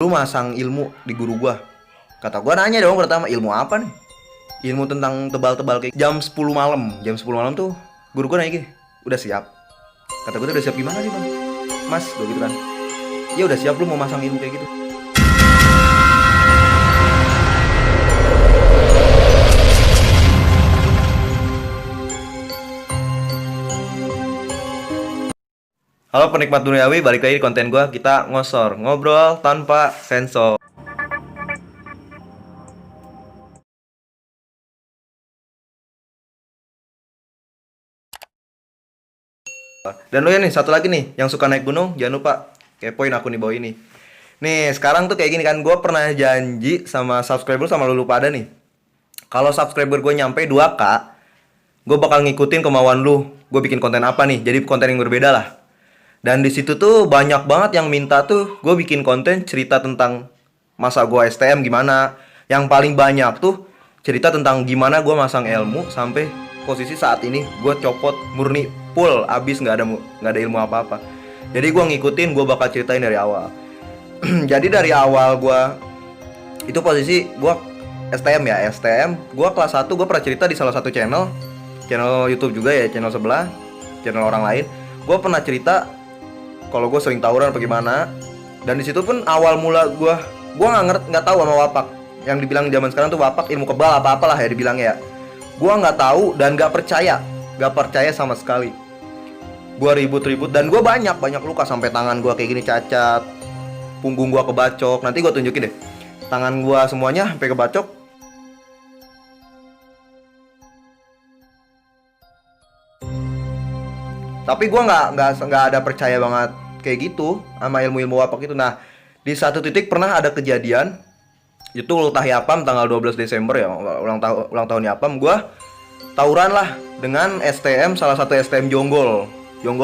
lu masang ilmu di guru gua. Kata gua nanya dong pertama, ilmu apa nih? Ilmu tentang tebal-tebal kayak jam 10 malam. Jam 10 malam tuh guru gua nanya gini, "Udah siap?" Kata gua tuh, "Udah siap gimana nih, Bang?" "Mas," gua gitu kan. "Ya udah siap, lu mau masang ilmu kayak gitu." Halo penikmat duniawi, balik lagi di konten gua. Kita ngosor, ngobrol tanpa sensor. Dan lo ya nih, satu lagi nih, yang suka naik gunung, jangan lupa kepoin aku nih bawah ini. Nih, sekarang tuh kayak gini kan, gue pernah janji sama subscriber sama lu pada nih. Kalau subscriber gue nyampe 2K, gue bakal ngikutin kemauan lu. Gue bikin konten apa nih, jadi konten yang berbeda lah. Dan di situ tuh banyak banget yang minta tuh gue bikin konten cerita tentang masa gue STM gimana. Yang paling banyak tuh cerita tentang gimana gue masang ilmu sampai posisi saat ini gue copot murni full abis nggak ada ilmu apa-apa. Jadi gue ngikutin, gue bakal ceritain dari awal. Jadi dari awal gue itu posisi gue STM ya, STM gue kelas 1 gue pernah cerita di salah satu channel YouTube juga ya, channel sebelah, channel orang lain. Gue pernah cerita kalau gue sering tawuran apa gimana. Dan di situ pun awal mula gue nggak tahu sama wapak. Yang dibilang zaman sekarang tuh wapak ilmu kebal apa apalah ya dibilang ya. Gue nggak tahu dan nggak percaya sama sekali. Gue ribut dan gue banyak luka sampai tangan gue kayak gini cacat, punggung gue kebacok. Nanti gue tunjukin deh tangan gue semuanya sampai kebacok. Tapi gue nggak ada percaya banget kayak gitu sama ilmu-ilmu wapak itu. Nah, di satu titik pernah ada kejadian itu ultah Yapam tanggal 12 Desember ya, ulang tahun Yapam. Gue tawuran lah dengan STM, salah satu STM Jonggol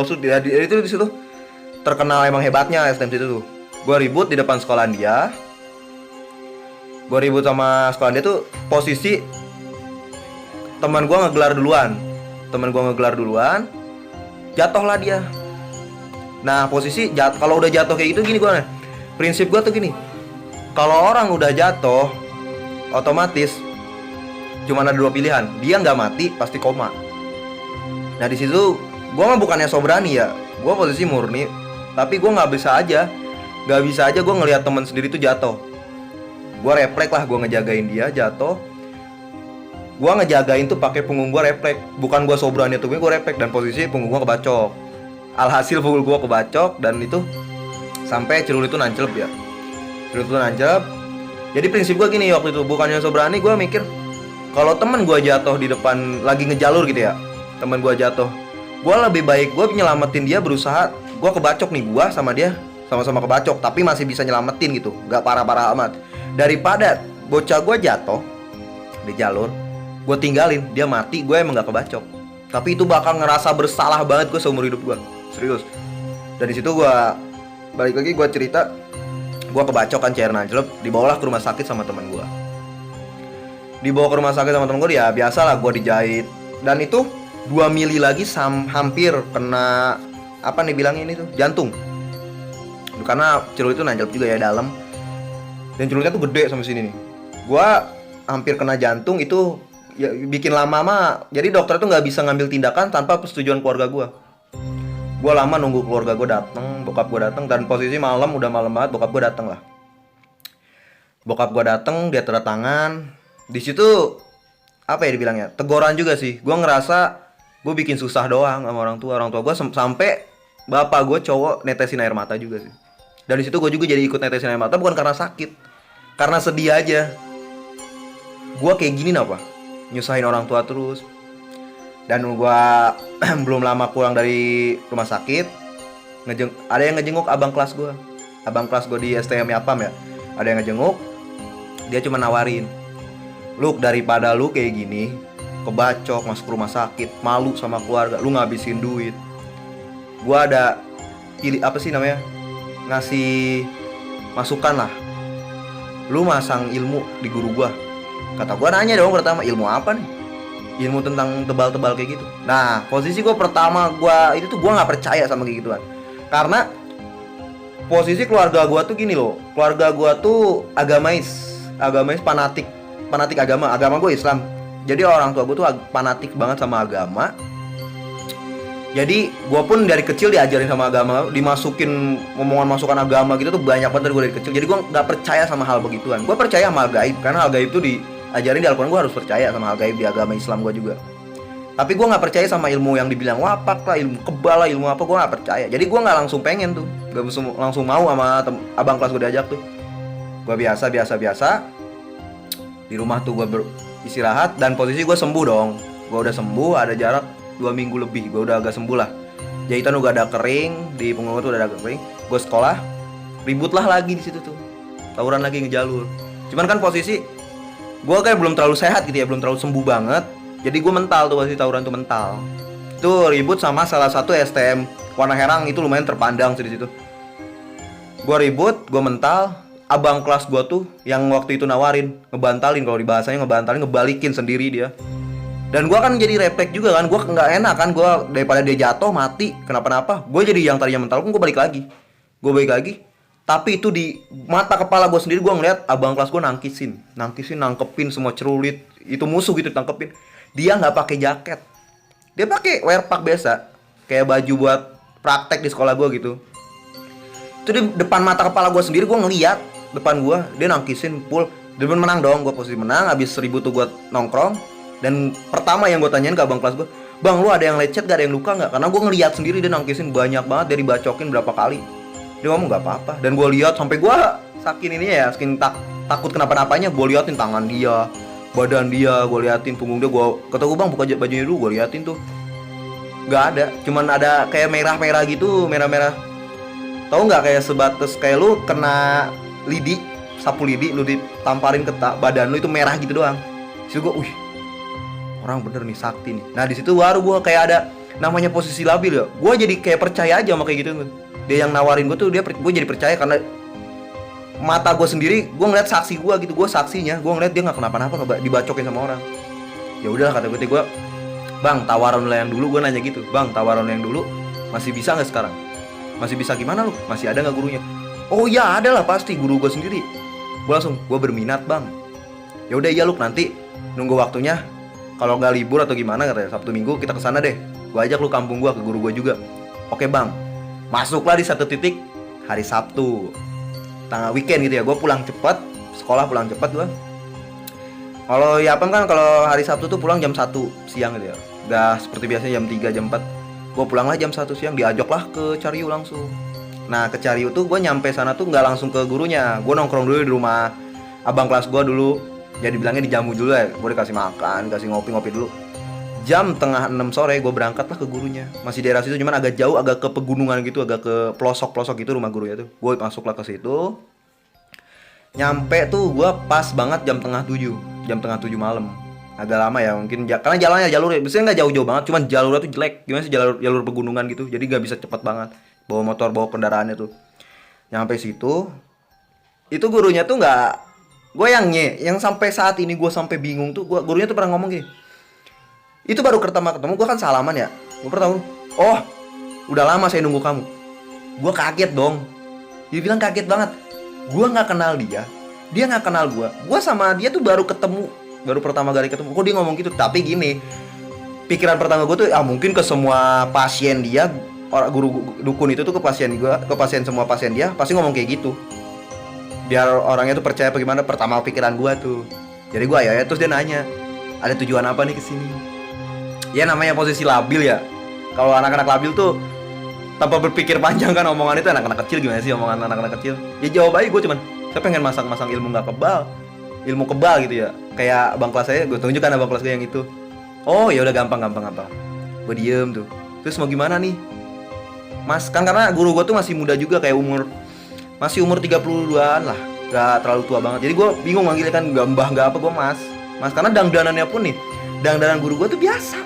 tuh itu di situ terkenal emang hebatnya STM situ tuh. Gue ribut di depan sekolahan dia. Gue ribut sama sekolahan dia tuh posisi teman gue ngegelar duluan. Jatuhlah dia. Nah posisi kalau udah jatuh kayak gitu gini gue, prinsip gue tuh gini, kalau orang udah jatuh otomatis cuma ada 2 pilihan, dia nggak mati pasti koma. Nah di situ gue mah bukannya so berani ya, gue posisi murni, tapi gue nggak bisa aja gue ngelihat teman sendiri tuh jatuh. Gue refleks lah, gue ngejagain dia jatuh. Gue ngejagain tuh pakai punggung gue refleks, bukan gue so berani tuh, gue refleks dan posisi punggung gue kebacok. Alhasil punggung gue kebacok dan itu sampai celurit itu nancep ya. Jadi prinsip gue gini waktu itu, bukannya so berani, gue mikir kalau temen gue jatuh di depan lagi ngejalur gitu ya, temen gue jatuh, gue lebih baik gue nyelamatin dia, berusaha gue kebacok nih, gue sama dia sama-sama kebacok tapi masih bisa nyelamatin gitu, nggak parah-parah amat, daripada bocah gue jatuh di jalur gue tinggalin dia mati, gue emang nggak kebacok, tapi itu bakal ngerasa bersalah banget gue seumur hidup gue, serius. Dan di situ gue balik lagi, gue cerita gue kebacok kan, cairan anjlok, dibawalah ke rumah sakit sama teman gue. Ya biasalah gue dijahit. Dan itu 2 mili lagi hampir kena apa nih bilangnya ini tuh, jantung. Karena celurit itu nanjak juga ya dalam. Dan celulitnya tuh gede sampai sini nih. Gue hampir kena jantung itu ya, bikin lama mah. Jadi dokter tuh nggak bisa ngambil tindakan tanpa persetujuan keluarga gue. Gue lama nunggu keluarga gue datang, bokap gue datang, dan posisi malam udah malam banget, bokap gue datang lah. Bokap gue datang, dia tanda tangan. Di situ apa ya dibilangnya, teguran juga sih. Gue ngerasa gue bikin susah doang sama orang tua gue, sampai bapak gue cowok netesin air mata juga sih. Dan di situ gue juga jadi ikut netesin air mata, bukan karena sakit, karena sedih aja. Gue kayak gini apa nyusahin orang tua terus. Dan gue belum lama pulang dari rumah sakit, ada yang ngejenguk abang kelas gue di STM Yapam ya. Ada yang ngejenguk, dia cuma nawarin, "Lu daripada lu kayak gini kebacok masuk rumah sakit, malu sama keluarga, lu ngabisin duit, gua ada pilih apa sih namanya, ngasih masukan lah, lu masang ilmu di guru gua." Kata gua nanya dong pertama, ilmu apa nih? Ilmu tentang tebal-tebal kayak gitu. Nah posisi gua pertama, gua itu tuh gua nggak percaya sama kayak gituan, karena posisi keluarga gua tuh gini loh, keluarga gua tuh agamais fanatik agama gue Islam. Jadi orang tua gue tuh fanatik banget sama agama. Jadi gue pun dari kecil diajarin sama agama, dimasukin omongan masukan agama gitu tuh banyak banget dari gue dari kecil. Jadi gue nggak percaya sama hal begituan. Gue percaya sama hal gaib, karena hal gaib tuh diajarin di Al-Quran. Gue harus percaya sama hal gaib di agama Islam gue juga. Tapi gue nggak percaya sama ilmu yang dibilang wapak lah, ilmu kebal lah, ilmu apa, gue nggak percaya. Jadi gue nggak langsung pengen tuh, nggak langsung mau sama abang kelas gue diajak tuh. Gue biasa di rumah tuh gue istirahat, dan posisi gue sembuh dong. Gue udah sembuh, ada jarak 2 minggu lebih, gue udah agak sembuh lah. Jahitan udah ada kering, di punggung tuh udah ada kering. Gue sekolah, ribut lah lagi di situ tuh, tawuran lagi ngejalur. Cuman kan posisi gue kayak belum terlalu sehat gitu ya, belum terlalu sembuh banget. Jadi gue mental tuh, posisi tawuran tuh mental. Itu ribut sama salah satu STM warna herang, itu lumayan terpandang sih di situ. Gue ribut, gue mental. Abang kelas gue tuh yang waktu itu nawarin, ngebantalin, kalau di bahasanya ngebantalin, ngebalikin sendiri dia. Dan gue kan jadi refleks juga kan, gue nggak enak kan, gue daripada dia jatuh mati kenapa-napa, gue jadi yang tadinya mental pun gue balik lagi. Tapi itu di mata kepala gue sendiri, gue ngeliat abang kelas gue nangkepin semua celurit, itu musuh gitu tangkepin. Dia nggak pakai jaket, dia pakai wearpack biasa, kayak baju buat praktek di sekolah gue gitu. Itu di depan mata kepala gue sendiri, gue ngeliat depan gue dia nangkisin full. Dia menang dong, gue posisi menang. Habis 1000 tuh gue nongkrong. Dan pertama yang gue tanyain ke abang kelas gue, bang, lu ada yang lecet gak, ada yang luka gak? Karena gue ngeliat sendiri dia nangkisin banyak banget, dari bacokin berapa kali. Dia ngomong gak apa-apa. Dan gue lihat sampai gue saking ini ya, saking takut kenapa-napanya, gue liatin tangan dia, badan dia, gue liatin punggung dia. Gue kata gue, bang, buka bajunya dulu. Gue liatin tuh gak ada, cuman ada kayak merah-merah gitu, merah-merah. Tahu nggak, kayak sebatas kayak lu kena lidi, sapu lidi, lu ditamparin ke badan lu, itu merah gitu doang. Situ gue, orang bener nih, sakti nih. Nah di situ baru gue kayak ada namanya posisi labil ya. Gue jadi kayak percaya aja sama kayak gitu. Dia yang nawarin gue tuh, gue jadi percaya karena mata gue sendiri, gue ngeliat saksi gue gitu, gue saksinya, gue ngeliat dia nggak kenapa-napa, nggak dibacokin sama orang. Ya udahlah kata gue, bang, tawaran lo yang dulu, gue nanya gitu, bang, tawaran lo yang dulu masih bisa nggak sekarang? Masih bisa gimana lu? Masih ada nggak gurunya? Oh ya ada lah, pasti guru gue sendiri. Gue berminat bang. Ya udah iya, lu nanti nunggu waktunya. Kalau nggak libur atau gimana katanya, Sabtu Minggu kita kesana deh. Gue ajak lu kampung gue, ke guru gue juga. Oke bang. Masuklah di satu titik hari Sabtu, tengah weekend gitu ya. Gue pulang cepet, sekolah pulang cepet gue. Kalau ya kan kalau hari Sabtu tuh pulang jam 1 siang gitu ya. Udah seperti biasanya jam 3 jam 4. Gue pulanglah jam 1 siang, diajaklah ke Cariu langsung. Nah ke Cariu tuh gue nyampe sana tuh nggak langsung ke gurunya. Gue nongkrong dulu di rumah abang kelas gue dulu. Jadi bilangnya dijamu dulu ya. Gue dikasih makan, dikasih ngopi-ngopi dulu. Jam tengah 6 sore gue berangkatlah ke gurunya. Masih daerah situ, cuman agak jauh, agak ke pegunungan gitu, agak ke pelosok-pelosok gitu rumah gurunya tuh. Gue masuklah ke situ. Nyampe tuh gue pas banget jam tengah 7 malam. Agak lama ya mungkin, karena jalurnya biasanya nggak jauh-jauh banget, cuman jalurnya tuh jelek. Gimana sih, jalur pegunungan gitu, jadi nggak bisa cepat banget bawa motor, bawa kendaraannya tuh. Nyampe situ, itu gurunya tuh nggak, gue yang sampai saat ini gue sampai bingung tuh, gurunya tuh pernah ngomong gini. Itu baru pertama ketemu, gue kan salaman ya, gue pernah ngomong, oh udah lama saya nunggu kamu. Gue kaget dong, dia bilang kaget banget. Gue nggak kenal dia nggak kenal gue sama dia tuh baru pertama kali ketemu. Kok dia ngomong gitu? Tapi gini, pikiran pertama gue tuh, mungkin ke semua pasien dia, orang guru dukun itu tuh ke pasien semua pasien dia pasti ngomong kayak gitu, biar orangnya tuh percaya bagaimana. Pertama pikiran gue tuh. Jadi gue ya terus dia nanya, ada tujuan apa nih kesini? Ya namanya posisi labil ya. Kalau anak-anak labil tuh tanpa berpikir panjang kan, omongan itu anak-anak kecil, gimana sih omongan anak-anak kecil? Ya jawab aja, gue cuman, saya pengen masang ilmu nggak kebal, ilmu kebal gitu ya. Kayak abang kelas saya, gue tunjukkan abang kelas gue yang itu. Oh ya udah, gampang. Gue diem tuh. Terus mau gimana nih mas? Kan karena guru gue tuh masih muda juga, kayak masih umur 32an lah, gak terlalu tua banget. Jadi gue bingung manggilnya kan, gak mbah gak apa, gue mas. Karena dangdanannya pun nih, dangdanan guru gue tuh biasa.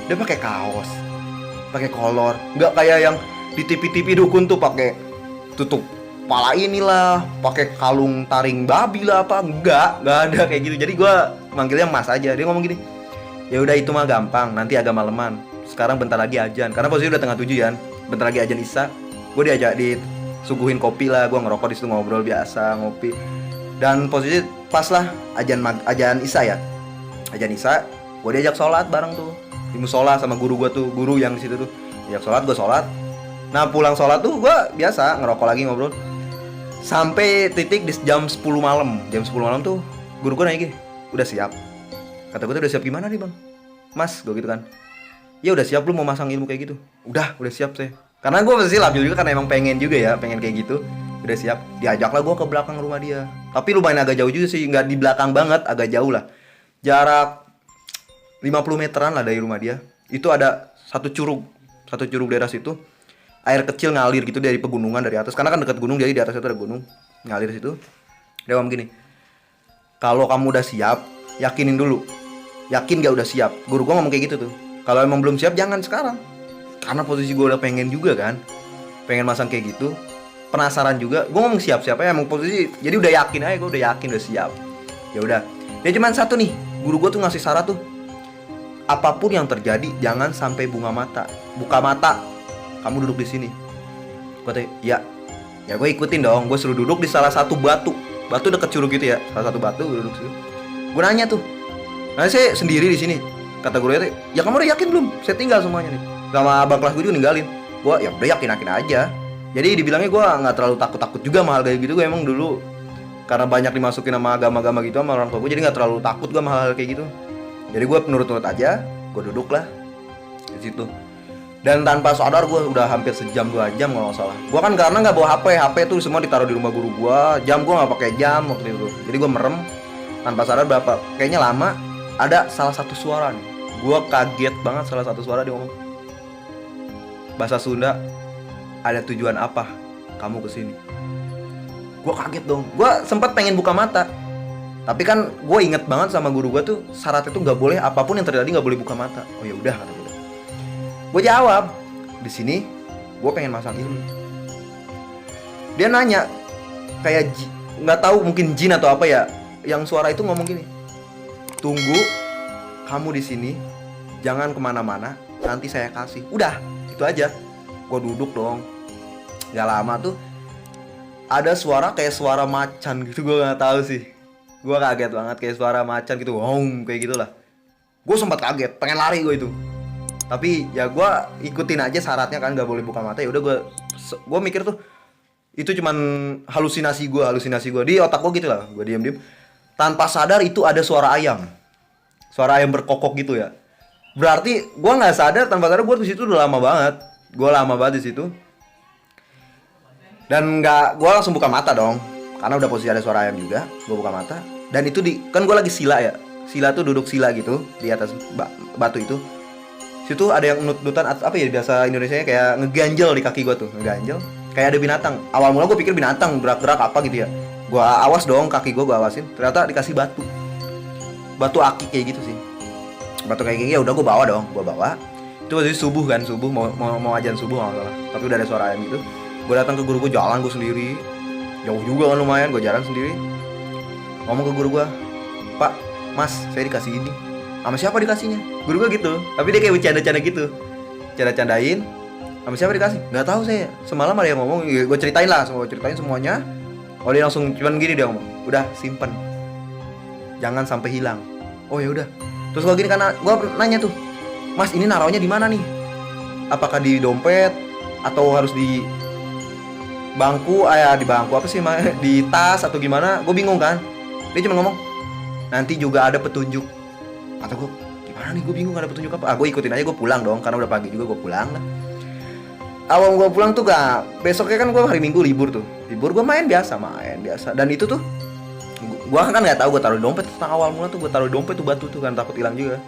Dia pakai kaos, pakai kolor, nggak kayak yang di TV dukun tuh pakai tutup kepala inilah, pakai kalung taring babi lah apa, nggak ada kayak gitu. Jadi gue manggilnya mas aja. Dia ngomong gini, ya udah itu mah gampang, nanti agak maleman. Sekarang bentar lagi ajan, karena posisi udah tengah 7 ya, bentar lagi ajan isya. Gue suguhin kopi lah, gue ngerokok di situ, ngobrol biasa, ngopi. Dan posisi pas lah ajan Isya ya. Ajan Isya, gue diajak sholat bareng tuh di musola sama guru gue tuh, guru yang di situ tuh. Diajak sholat, gue sholat. Nah pulang sholat tuh gue biasa ngerokok lagi, ngobrol. Sampai titik di jam 10 malam. Jam 10 malam tuh guru gue nanya gini, udah siap? Kata gue tuh, udah siap gimana nih bang? Mas, gue gitu kan. Ya udah siap, lu mau masang ilmu kayak gitu? Udah siap saya. Karena gue masih labil juga karena emang pengen juga ya, pengen kayak gitu. Udah siap, diajaklah gue ke belakang rumah dia. Tapi lumayan agak jauh juga sih, nggak di belakang banget, agak jauh lah. Jarak 50 meteran lah dari rumah dia. Itu ada satu curug daerah situ. Air kecil ngalir gitu dari pegunungan dari atas. Karena kan dekat gunung, jadi di atas itu ada gunung. Ngalir situ. Dia ngomong gini, kalau kamu udah siap, yakinin dulu. Yakin gak udah siap? Guru gue ngomong kayak gitu tuh. Kalau emang belum siap, jangan sekarang. Karena posisi gue udah pengen juga kan, pengen masang kayak gitu, penasaran juga. Gue ngomong siap-siap ya, emang posisi. Jadi udah yakin aja, gue udah yakin udah siap. Ya udah. Dia cuman satu nih, guru gue tuh ngasih syarat tuh, apapun yang terjadi jangan sampai buka mata. Kamu duduk di sini. Gue tanya, ya gue ikutin dong. Gue suruh duduk di salah satu batu deket curug gitu ya, salah satu batu, gue duduk situ. Gue nanya tuh, nah saya sendiri di sini. Kata gurunya, ya kamu udah yakin belum? Saya tinggal semuanya nih. Sama abang kelas gue juga ninggalin. Gue ya udah yakin aja. Jadi dibilangnya gue nggak terlalu takut juga sama hal kayak gitu. Gue emang dulu karena banyak dimasukin sama agama-agama gitu sama orang tua gue, jadi nggak terlalu takut gue sama hal kayak gitu. Jadi gue penurut aja. Gue duduk lah di situ. Dan tanpa sadar gue udah hampir sejam 2 jam kalau nggak salah. Gue kan karena nggak bawa HP tuh semua ditaruh di rumah guru gue. Jam gue nggak pakai jam waktu itu. Jadi gue merem tanpa sadar berapa. Kayaknya lama. Ada salah satu suara nih. Gue kaget banget, salah satu suara dia ngomong bahasa Sunda, ada tujuan apa kamu kesini? Gue kaget dong. Gue sempat pengen buka mata, tapi kan gue inget banget sama guru gue tuh syaratnya tuh nggak boleh, apapun yang terjadi nggak boleh buka mata. Oh ya udah, kata gue. Gue jawab, di sini gue pengen masang ilmu. Dia nanya kayak nggak tahu mungkin jin atau apa ya, yang suara itu ngomong gini, tunggu kamu di sini, jangan kemana-mana, nanti saya kasih. Udah, itu aja. Gue duduk dong. Gak lama tuh ada suara kayak suara macan gitu, gue nggak tahu sih. Gue kaget banget, kayak suara macan gitu, kayak gitulah. Gue sempat kaget, pengen lari gue itu. Tapi ya gue ikutin aja syaratnya kan, nggak boleh buka mata. Ya udah gue mikir tuh itu cuman halusinasi gue di otak gue gitu lah. Gue diam tanpa sadar itu ada suara ayam berkokok gitu ya. Berarti gue nggak sadar, tanpa sadar gue di situ udah lama banget di situ. Dan gue langsung buka mata dong, karena udah posisi ada suara ayam juga. Gue buka mata, dan itu kan gue lagi sila tuh duduk sila gitu di atas batu itu. Situ ada yang nut-nutan apa ya, biasa Indonesianya kayak ngeganjel di kaki gue tuh, kayak ada binatang. Awal mula gue pikir binatang gerak-gerak apa gitu ya. Gue awas dong, kaki gue awasin, ternyata dikasih batu aki kayak gitu sih. Batu kayak gini, ya udah gue bawa. Itu waktu subuh mau ajan subuh nggak salah. Tapi udah ada suara ayam gitu. Gue datang ke guru gue, jalan gue sendiri, jauh juga kan lumayan, gue jalan sendiri. Ngomong ke guru gue, Pak, Mas, saya dikasih ini. Sama siapa dikasihnya? Guru gue gitu. Tapi dia kayak bercanda-canda gitu, canda-candain. Sama siapa dikasih? Nggak tahu saya. Semalam ada yang ngomong, gue ceritain semuanya. Oh dia langsung cuman gini, dia ngomong, udah simpen, jangan sampai hilang. Oh ya udah. Terus gue gini, karena gue nanya tuh, Mas ini naruhnya di mana nih? Apakah di dompet atau harus di bangku? Di bangku apa sih? Di tas atau gimana? Gue bingung kan. Dia cuma ngomong, nanti juga ada petunjuk. Kata gue, gimana nih? Gue bingung, ada petunjuk apa? Gue ikutin aja, gue pulang dong, karena udah pagi juga, gue pulang lah. Awal gue pulang tuh besoknya kan gue hari Minggu libur gue main biasa. Dan itu tuh gue kan nggak tahu gue taruh di dompet. Tentang awal mula tuh gue taruh di dompet tuh batu tuh kan, takut hilang juga.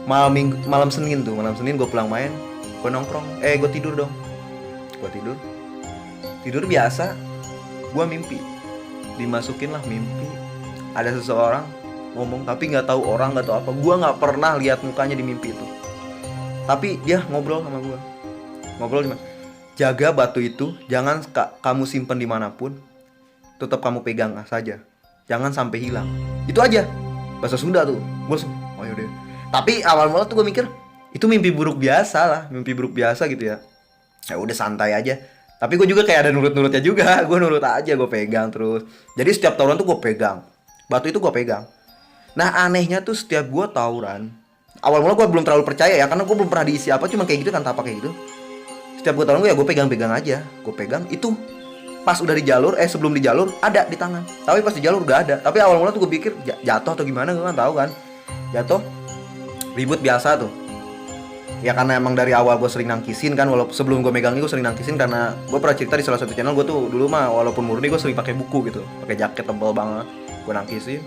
Malam Senin gue pulang main, gue nongkrong, gue tidur dong. Gue tidur biasa. Gue mimpi, dimasukin lah mimpi, ada seseorang ngomong, tapi nggak tahu orang, nggak tahu apa. Gue nggak pernah lihat mukanya di mimpi itu, tapi dia ngobrol sama gue. Ngobrol gimana? Jaga batu itu, jangan kamu simpan dimanapun, tetap kamu pegang saja, jangan sampai hilang. Itu aja, bahasa Sunda tuh. Gue oh yaudah. Tapi awal mula tuh gue mikir itu mimpi buruk biasa gitu ya. Ya udah santai aja. Tapi gue juga kayak ada nurut-nurutnya juga. Gue nurut aja, gue pegang terus. Jadi setiap tawuran tuh gue pegang. Batu itu gue pegang. Nah anehnya tuh setiap gue tawuran, awal mula gue belum terlalu percaya ya, karena gue belum pernah diisi apa, cuma kayak gitu kan, tapak kayak gitu. Setiap gue tawuran gue ya gue pegang-pegang aja. Gue pegang itu pas udah di jalur, sebelum di jalur ada di tangan. Tapi pas di jalur gak ada. Tapi awal mula tuh gue pikir jatuh atau gimana, gue kan tahu kan. Jatuh, ribut biasa tuh. Ya karena emang dari awal gue sering nangkisin kan, walaupun sebelum gue megang ini gue sering nangkisin, karena gue pernah cerita di salah satu channel gue tuh dulu mah walaupun murni gue sering pakai buku gitu, pakai jaket tebal banget, gue nangkisin.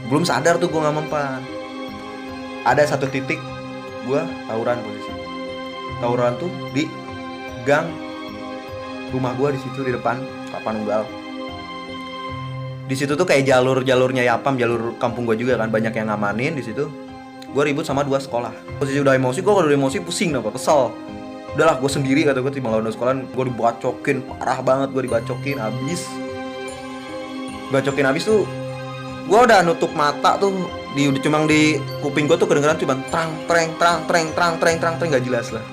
Belum sadar tuh gue nggak mempan. Ada satu titik gue tawuran posisi. Tawuran tuh di gang rumah gue, di situ di depan Tapanunggal. Di situ tuh kayak jalurnya Yapam, jalur kampung gue juga kan, banyak yang ngamanin di situ. Gue ribut sama 2 sekolah. Posisi udah emosi, gue kalau udah emosi pusing, kesel. Udahlah gue sendiri kata gue, timbang lawan 2 sekolah. Gue dibacokin, parah banget gue dibacokin habis. Bacokin habis tuh gue udah nutup mata tuh, cuma di kuping gue tuh kedengeran cuma trang treng gak jelas lah.